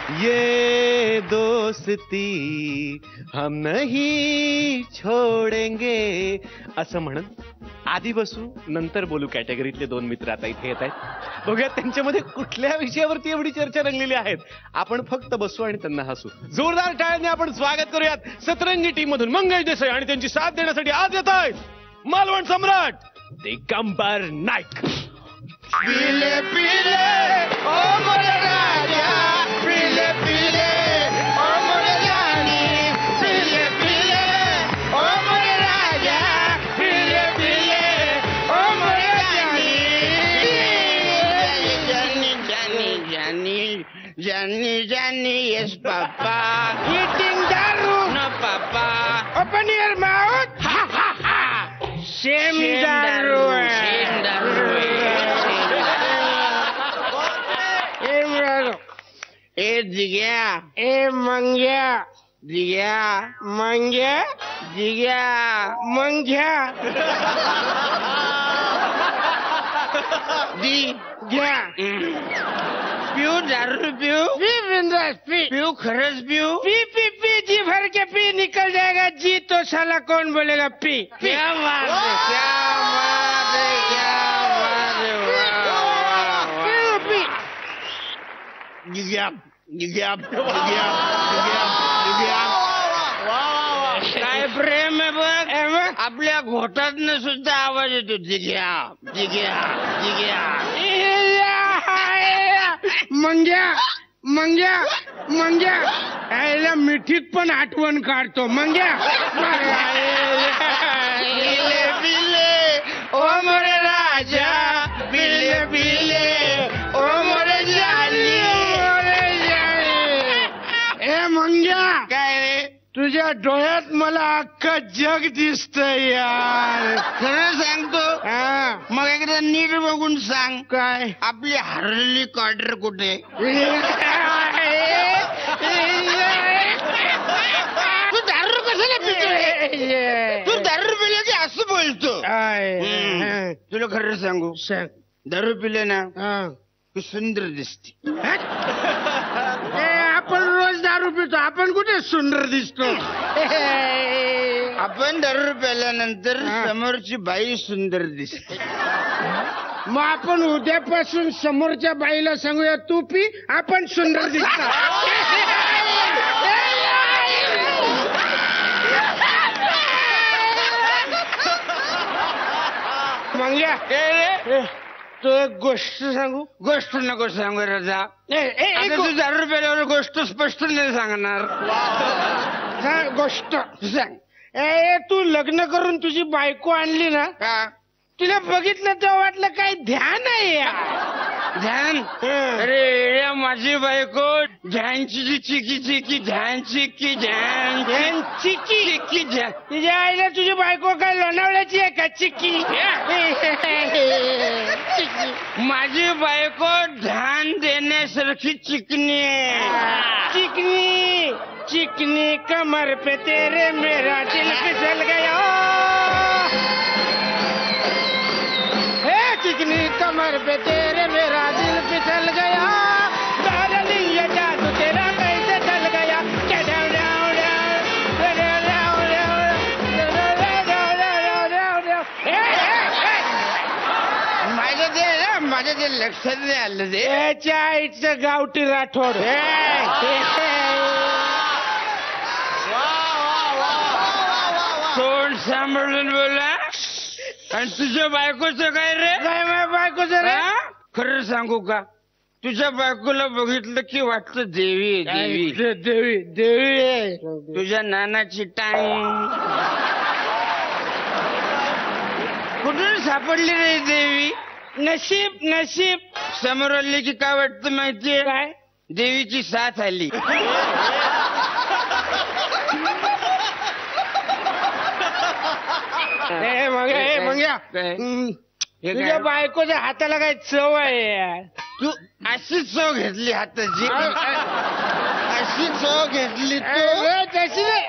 ये दोस्ती हम नहीं छोडेंगे असं म्हणत आधी बसू नंतर बोलू कॅटेगरीतले दोन मित्र आता इथे येत आहेत. बघूयात त्यांच्यामध्ये कुठल्या विषयावरती एवढी चर्चा रंगलेली आहेत. आपण फक्त बसू आणि त्यांना हसू. जोरदार टाळ्यांनी आपण स्वागत करूयात सतरंगी टीम मधून मंगेश देसाई आणि त्यांची साथ देण्यासाठी आज येत आहेत मालवण सम्राट दिगंबर नाईक. पिले पिले ओ मोरे राजा, पिले पिले ओ मोरे राणी, पिले पिले ओ मोरे राजा, पिले पिले ओ मोरे राणी. Johnny Johnny Johnny Johnny Johnny yes papa, eating दारू no papa, open your mouth. Same दारू सेम दारू. ए दिग्या ए मंग्या, दिग्या मंग्या, दिग्या मंग्या, दिग्या पिऊ दारू पिऊ, पी बिंदास पी, पिऊ खरंच पिऊ, पी पी पी जी भर के पी, निकल जाएगा जी तो साला कौन बोलेगा पी. क्या बात है, क्या बात है, क्या बात है. वाह पी दिग्या दिग्या दिग्या दिग्या दिग्या. काय प्रेम आहे बघ, आपल्या घोटातनं सुद्धा आवाज येतो दिग्या दिग्या दिग्या. मंग्या मंग्या मंग्या, यायला मिठीत पण आठवण काढतो मंग्या. बिले बिले ओ मोरे राजा, बिले बिले ओ मोरे जानी. ए मंग्या, काय रे तुझ्या डोळ्यात मला अख्खं जग दिसतंय यार. खरं सांगतो. मग एकदा नीट बघून सांग. काय आपली हरलेली क्वार्टर कुठे? तू दारू कशाला पितोय? तू दारू पिले की असं बोलतो? तुला खरं सांगू, दारू पिले ना तू सुंदर दिसते. आपण रोज दारू पितो, आपण कुठे सुंदर दिसतो? आपण दारू प्याल्यानंतर समोरची बाई सुंदर दिसते. मग आपण उद्यापासून समोरच्या बाईला सांगूया तू पी, आपण सुंदर दिसतो. मंग्या तो एक गोष्ट सांगू? गोष्ट नको सांगू राजा. तू दारू प्याल्यावर गोष्ट स्पष्ट नाही सांगणार. गोष्ट सांग. तू लग्न करून तुझी बायको आणली ना, तुला बघितलं तेव्हा वाटलं काही ध्यान आहे. ध्यान? अरे माझी बायको ध्यानची चिकी चिकी ध्यान चिकी ध्यान ध्यान चिकी चिकी ध्यान. तुझ्या आईला तुझी बायको काय लोणावळ्याची आहे का चिकी? माझी बायको ध्यान देण्यासारखी चिकनी आहे. चिकनी चिकनी कमर पे तेरे मेरा दिल फिसल गया. चिकनी कमर पे तेरे मेरा दिल फिसल गया. डार्लिंग ये जादू तेरा कैसे चल गया. माझ्या ते लक्षात नाही आलं. ते याच्या आईचं गावठी राठोड. तोंड सांभाळून बोला. आणि तुझ्या बायकोचं काय रे? काय माझ्या बायकोचं रे? खरं सांगू का, तुझ्या बायकोला बघितलं की वाटतं देवी देवी देवी देवी आहे. तुझ्या नानाची टांग कुठून सापडली रे देवी? नशीब नशीब. समोर आली की काय वाटतं माहितीये? काय? देवीची साथ आली. मंग्या, तुझ्या बायकोच्या हाताला काय चव आहे? तू अशी चव घेतली हाताची, अशी चव घेतली तू तशी नाही.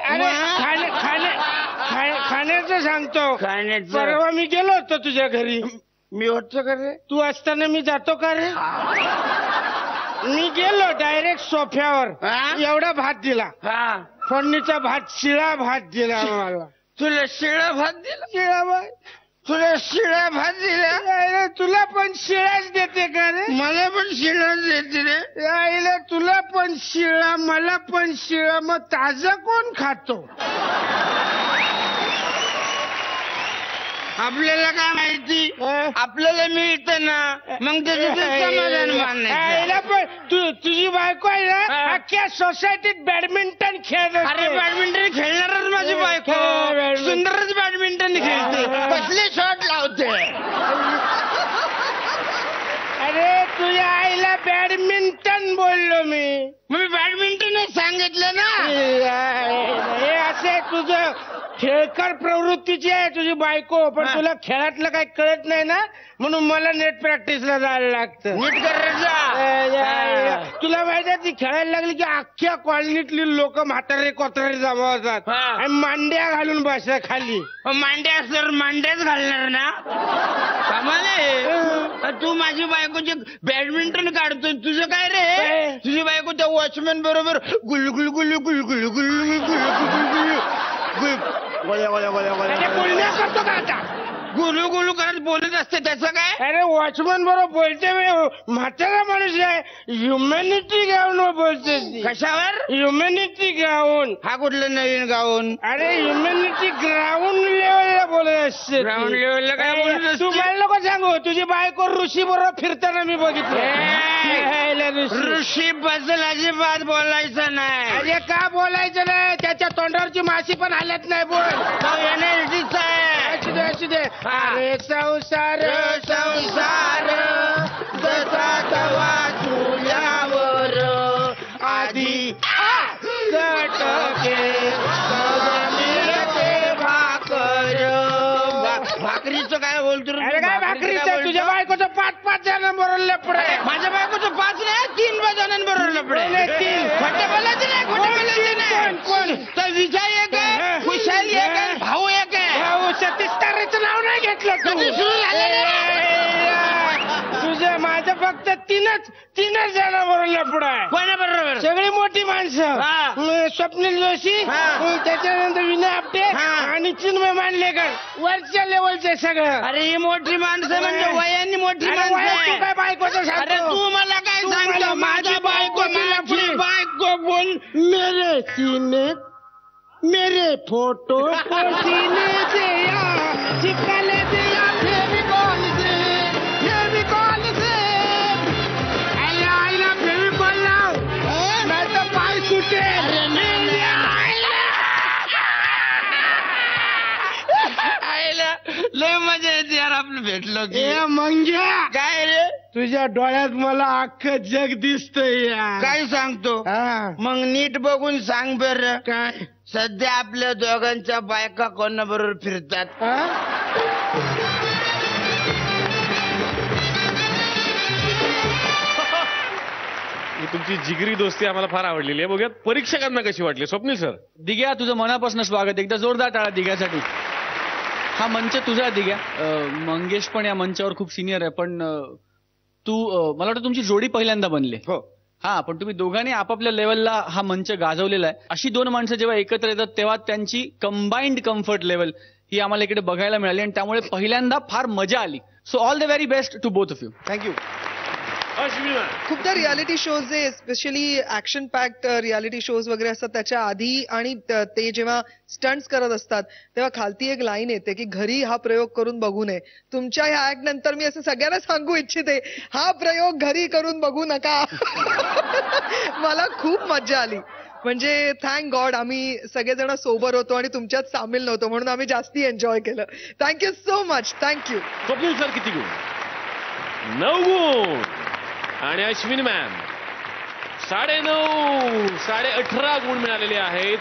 खाण्याचं सांगतो. खाण्याचं परवा मी गेलो होतो तुझ्या घरी. मी होतो का रे? तू असताना मी जातो का रे? मी गेलो डायरेक्ट सोफ्यावर एवढा भात दिला फोडणीचा भात शिळा भात दिला मला. तुला शिळा भात दिला? शिळा भात तुला शिळा भात दिला? तुला पण शिळाच देते का रे? मला पण शिळाच देते रे. आईला तुला पण शिळा मला पण शिळा, मग ताजा कोण खातो? आपल्याला काय माहिती, आपल्याला मिळतं ना, मग त्याचं समाधान मानायचं. पण तुझी बायको आहे ना अख्ख्या सोसायटीत बॅडमिंटन खेळत. अरे बॅडमिंटन खेळणारच माझी बायको सुंदरच बॅडमिंटन खेळते, कसले शॉट लावते. अरे तुझ्या आईला बॅडमिंटन बोललो मी बॅडमिंटनच सांगितलं ना. हे असे तुझं खेळकर प्रवृत्तीची आहे तुझी बायको, पण तुला खेळातलं काही कळत नाही ना, म्हणून मला नेट प्रॅक्टिसला जायला लागतं. नीट करायचं. तुला माहिती आहे ती खेळायला लागली की अख्ख्या कॉलनीतली लोक म्हातारे कोतारे जमा होतात आणि मांड्या घालून बसा खाली. मांड्या असल्यावर मांड्याच घालणार ना. कमाले, तू माझी बायकोचे बॅडमिंटन काढतो, तुझं काय रे? तुझी बायको त्या वॉचमॅन बरोबर गुलगुल गुलू गुलगुल गुलगुल गुलगुल बोलण्या करतो का आता? गुलू गुलू करत बोलत असते, त्याचं काय? अरे वॉचमन बरोबर बोलते मी, म्हातारा माणूस आहे, ह्युमॅनिटी गाऊन बोलते. कशावर? ह्युमॅनिटी गाऊन. हा कुठलं नवीन गाऊन? अरे ह्युमॅनिटी ग्राउंड लेवलला बोलत असते. ग्राउंड लेवलला काय बोलत असते? तू मला नको सांगू, तुझी बायको ऋषी बरोबर फिरताना मी बघितलं. ऋषी बद्दल अजिबात बोलायचं नाही. अरे का बोलायचं नाही? त्याच्या तोंडावरची माशी पण हालत नाही. बोल, तो एनर्जीचा आहे. असू दे असू दे. अरे संसार संसार जसा तवा चुल्यावर आधी कटके भाकर. भाकरीचं काय बोलतो? अरे काय भाकरीचं? तुझ्या बायकोचं 5-5 जणांबरोबर लफडं आहे. माझ्या बायकोचं 5 नाही 3 जणांबरोबर लफडं आहे. 3 खोटं बोलायचं नाही, खोटं बोलायचं नाही. कोण? तर विजय एक आहे, खुशाली एक आहे, भाऊ एक आहे. भाऊ सतीश तारेचं नाव नाही घेतलं तू. कधी सुरू झालं? तुझं माझं फक्त 3च जणांबरोबर लफडं आहे. कोणाबरोबर? सगळी मोठी माणसं. स्वप्नील जोशी, त्याच्यानंतर विनय आपटे आणि चिन्मय मांडलेकर, वरच्या लेवलचे सगळं. अरे ही मोठी माणसं म्हणजे वयाने मोठी माणसं. काय बायकोचं अरे तू मला काय सांगतो? माझी बायको बोल. मेरे सीने मेरे फोटो सीने से चिपकाले से फेविकॉल से आईला फेविकॉल लाव, नाही तर पाय सुटेल. लय मजा येते यार आपलं भेटलो की. मंग्या काय रे? तुझ्या डोळ्यात मला अख्खं जग दिसतंय. काय सांगतो? मग नीट बघून सांग बर. काय? सध्या आपल्या दोघांच्या बायका कोणाबरोबर फिरतात? तुमची जिगरी दोस्ती आम्हाला फार आवडलेली आहे. बघूयात परीक्षकांना कशी वाटली. स्वप्नील सर. दिग्या, तुझं मनापासून स्वागत. एकदा जोरदार टाळा दिग्यासाठी. हा मंच तुझा दिग्या. मंगेश पण या मंचावर खूप सिनियर आहे, पण तू मला वाटतं तुमची जोडी पहिल्यांदा बनली. हो. हा, पण तुम्ही दोघांनी आपापल्या लेवलला हा मंच गाजवलेला आहे. अशी 2 माणसं जेव्हा एकत्र येतात तेव्हा त्यांची कंबाईंड कम्फर्ट लेवल ही आम्हाला इकडे बघायला मिळाली आणि त्यामुळे पहिल्यांदा फार मजा आली. So all the very best to both of you. Thank you. खूपदा रियालिटी शोज जे specially action packed reality shows वगैरे असतात त्याच्या आधी आणि ते जेव्हा स्टंट्स करत असतात तेव्हा खालती एक लाईन येते की घरी हा प्रयोग करून बघू नये. तुमच्या ह्या ऍक्ट नंतर मी असं सगळ्यांना सांगू इच्छिते, हा प्रयोग घरी करून बघू नका. मला खूप मजा आली. म्हणजे थँक गॉड आम्ही सगळेजण सोबर होतो आणि तुमच्यात सामील नव्हतो, म्हणून आम्ही जास्ती एन्जॉय केलं. Thank you so much. Thank you. Swapnil sir किती गुण? 9 गुण. आणि अश्विनी मॅम 9.5 18 गुण मिळालेले आहेत.